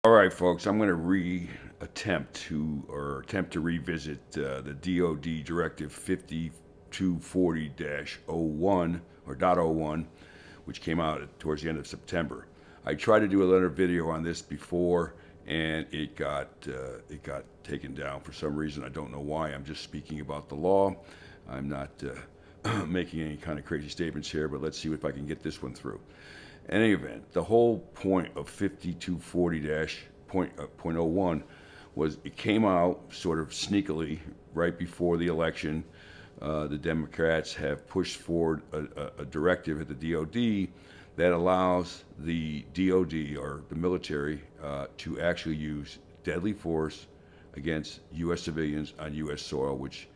All right, folks, I'm going to attempt to revisit the DoD Directive 5240.01 or .01, which came out towards the end of September. I tried to do another video on this before, and it got taken down for some reason. I don't know why. I'm just speaking about the law. I'm not making any kind of crazy statements here, but let's see if I can get this one through. In any event, the whole point of 5240.01 was it came out sort of sneakily right before the election. The Democrats have pushed forward a directive at the DOD that allows the DOD or the military to actually use deadly force against U.S. civilians on U.S. soil, which,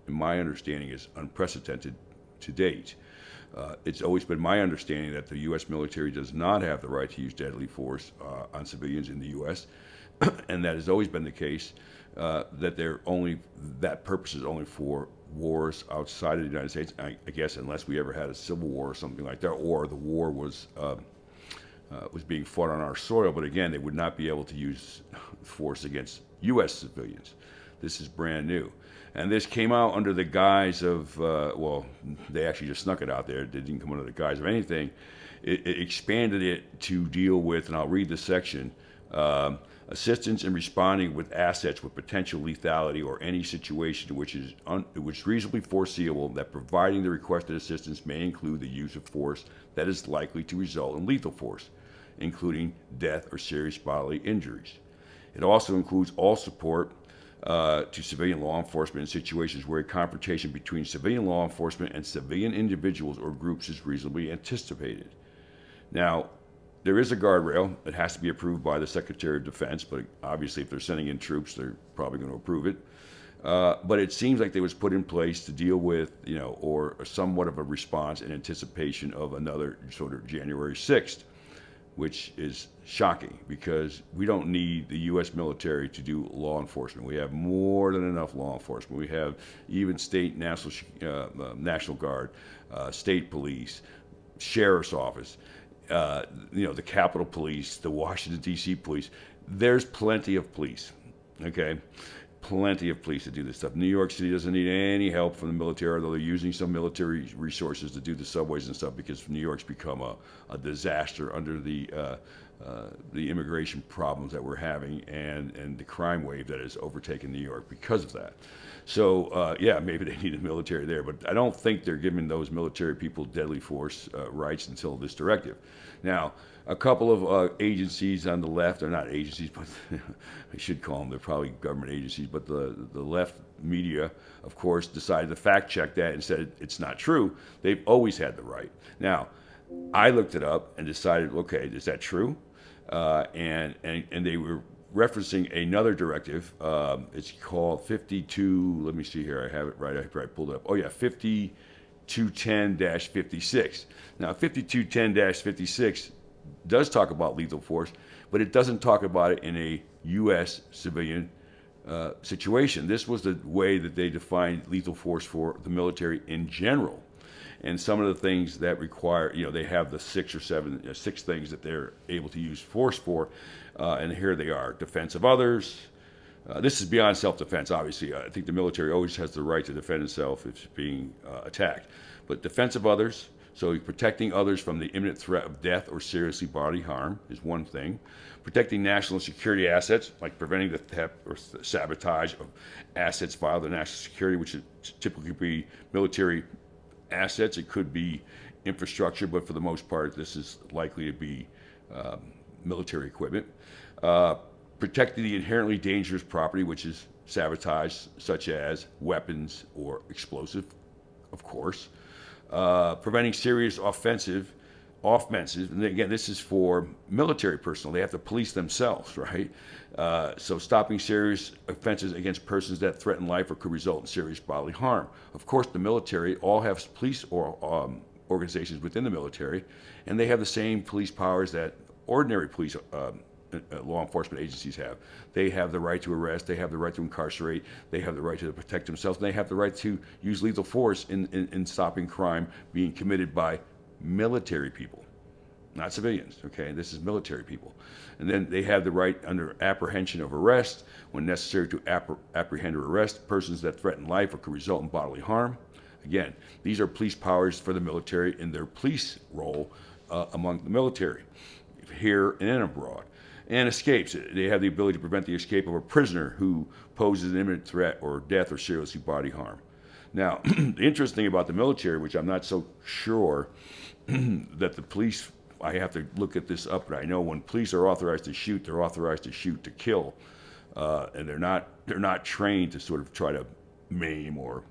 in my understanding, is unprecedented to date. It's always been my understanding that the U.S. military does not have the right to use deadly force on civilians in the U.S., and that has always been the case. That purpose is only for wars outside of the United States. I guess unless we ever had a civil war or something like that, or the war was being fought on our soil. But again, they would not be able to use force against U.S. civilians. This is brand new. And this came out under the guise of, they actually just snuck it out there. It didn't come under the guise of anything. It expanded it to deal with, and I'll read the section, assistance in responding with assets with potential lethality or any situation which is reasonably foreseeable that providing the requested assistance may include the use of force that is likely to result in lethal force, including death or serious bodily injuries. It also includes all support to civilian law enforcement in situations where a confrontation between civilian law enforcement and civilian individuals or groups is reasonably anticipated. Now, there is a guardrail. It has to be approved by the Secretary of Defense, but obviously if they're sending in troops, they're probably going to approve it. But it seems like it was put in place to deal with, or somewhat of a response in anticipation of another sort of January 6th, which is shocking because we don't need the U.S. military to do law enforcement. We have more than enough law enforcement. We have even state National Guard, state police, sheriff's office, the Capitol Police, the Washington, D.C. police. There's plenty of police, okay? Plenty of police to do this stuff. New York City doesn't need any help from the military, although they're using some military resources to do the subways and stuff because New York's become a disaster under the immigration problems that we're having and the crime wave that has overtaken New York because of that. So, maybe they need a military there, but I don't think they're giving those military people deadly force rights until this directive. Now, a couple of agencies on the left, they're not agencies, but I should call them, they're probably government agencies, but the left media, of course, decided to fact check that and said it's not true. They've always had the right. Now, I looked it up and decided, okay, is that true? And they were referencing another directive. It's called 52, let me see here, I have it right after I pulled it up. Oh yeah, 5210-56. Now, 5210-56 does talk about lethal force, but it doesn't talk about it in a U.S. civilian situation. This was the way that they defined lethal force for the military in general. And some of the things that require, they have the six things that they're able to use force for, and here they are: defense of others. This is beyond self-defense, obviously. I think the military always has the right to defend itself if it's being attacked. But defense of others, so protecting others from the imminent threat of death or seriously bodily harm is one thing. Protecting national security assets, like preventing the theft or sabotage of assets vital to national security, which would typically be military assets. It could be infrastructure, but for the most part, this is likely to be military equipment. Protecting the inherently dangerous property, which is sabotage, such as weapons or explosive, of course. Preventing serious offensive, and again, this is for military personnel. They have to police themselves, right? So stopping serious offenses against persons that threaten life or could result in serious bodily harm. Of course, the military all have police or organizations within the military, and they have the same police powers that ordinary police law enforcement agencies have. They have the right to arrest, they have the right to incarcerate, they have the right to protect themselves, and they have the right to use lethal force in stopping crime being committed by military people. not civilians. Okay, this is military people. And then they have the right under apprehension of arrest, when necessary, to apprehend or arrest persons that threaten life or could result in bodily harm. Again, these are police powers for the military in their police role among the military, here and abroad. And escapes. They have the ability to prevent the escape of a prisoner who poses an imminent threat or death or seriously bodily harm. Now, the interesting thing about the military, which I'm not so sure that the police, I have to look at this up, but I know when police are authorized to shoot, they're authorized to shoot to kill, and they're not trained to sort of try to maim or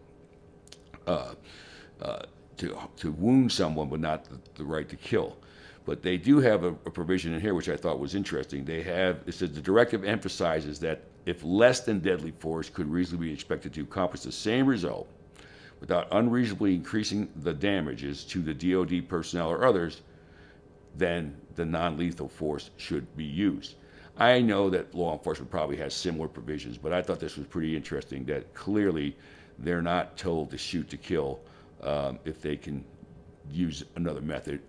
to wound someone, but not the right to kill. But they do have a provision in here which I thought was interesting. It says the directive emphasizes that if less than deadly force could reasonably be expected to accomplish the same result without unreasonably increasing the damages to the DoD personnel or others, then the non-lethal force should be used. I know that law enforcement probably has similar provisions, but I thought this was pretty interesting that clearly they're not told to shoot to kill if they can use another method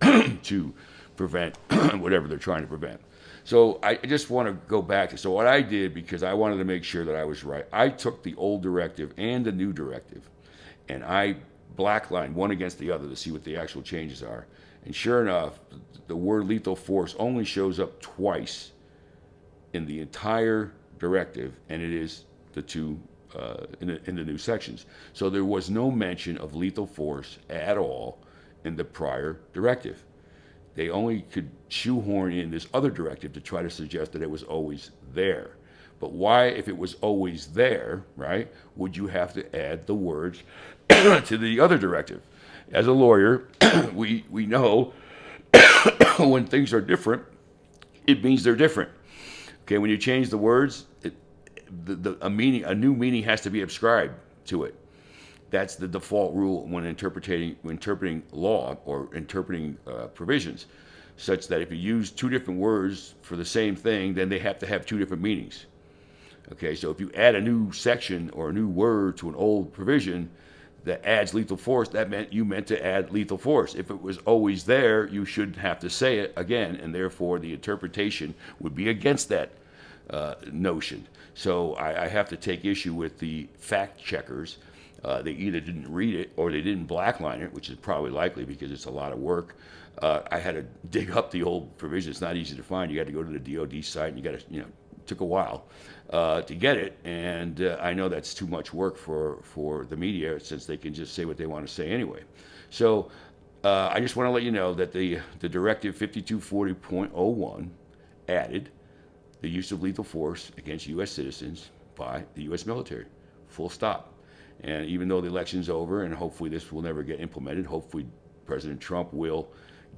to prevent whatever they're trying to prevent. So I just want to go back to, so what I did, because I wanted to make sure that I was right, I took the old directive and the new directive, and I blacklined one against the other to see what the actual changes are. And sure enough, the word lethal force only shows up twice in the entire directive, and it is the two in the new sections. So there was no mention of lethal force at all in the prior directive. They only could shoehorn in this other directive to try to suggest that it was always there. But why, if it was always there, right, would you have to add the words to the other directive? As a lawyer, we know when things are different, it means they're different. Okay, when you change the words, a new meaning has to be ascribed to it. That's the default rule when interpreting law or interpreting provisions, such that if you use two different words for the same thing, then they have to have two different meanings. Okay, so if you add a new section or a new word to an old provision that adds lethal force, that meant you meant to add lethal force. If it was always there, you shouldn't have to say it again, and therefore the interpretation would be against that notion. So I have to take issue with the fact checkers. They either didn't read it or they didn't blackline it, which is probably likely because it's a lot of work. I had to dig up the old provision. It's not easy to find. You got to go to the DoD site, and it took a while to get it. And I know that's too much work for the media, since they can just say what they want to say anyway. So I just want to let you know that the Directive 5240.01 added the use of lethal force against U.S. citizens by the U.S. military. Full stop. And even though the election's over, and hopefully this will never get implemented, hopefully President Trump will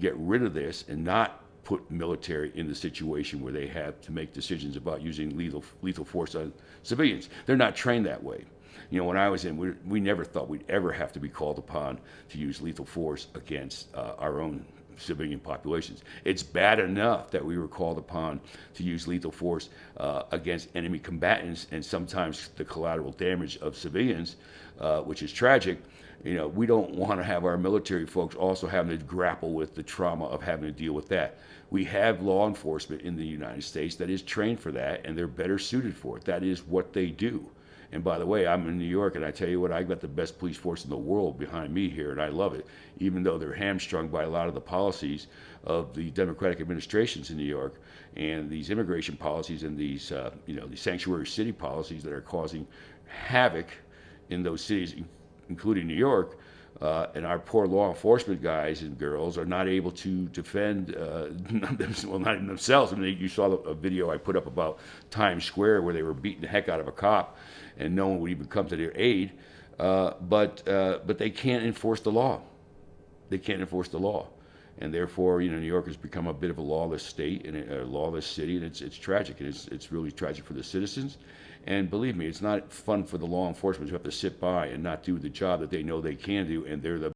get rid of this and not put military in the situation where they have to make decisions about using lethal force on civilians. They're not trained that way. When I was in, we never thought we'd ever have to be called upon to use lethal force against our own civilian populations. It's bad enough that we were called upon to use lethal force against enemy combatants, and sometimes the collateral damage of civilians, which is tragic. We don't want to have our military folks also having to grapple with the trauma of having to deal with that. We have law enforcement in the United States that is trained for that, and they're better suited for it. That is what they do. And by the way, I'm in New York, and I tell you what, I've got the best police force in the world behind me here, and I love it, even though they're hamstrung by a lot of the policies of the Democratic administrations in New York, and these immigration policies and these, these sanctuary city policies that are causing havoc in those cities, including New York. And our poor law enforcement guys and girls are not able to defend, not even themselves. I mean, you saw a video I put up about Times Square where they were beating the heck out of a cop, and no one would even come to their aid. But they can't enforce the law. They can't enforce the law, and therefore, New York has become a bit of a lawless state and a lawless city, and it's tragic, and it's really tragic for the citizens. And believe me, it's not fun for the law enforcement to have to sit by and not do the job that they know they can do, and they're the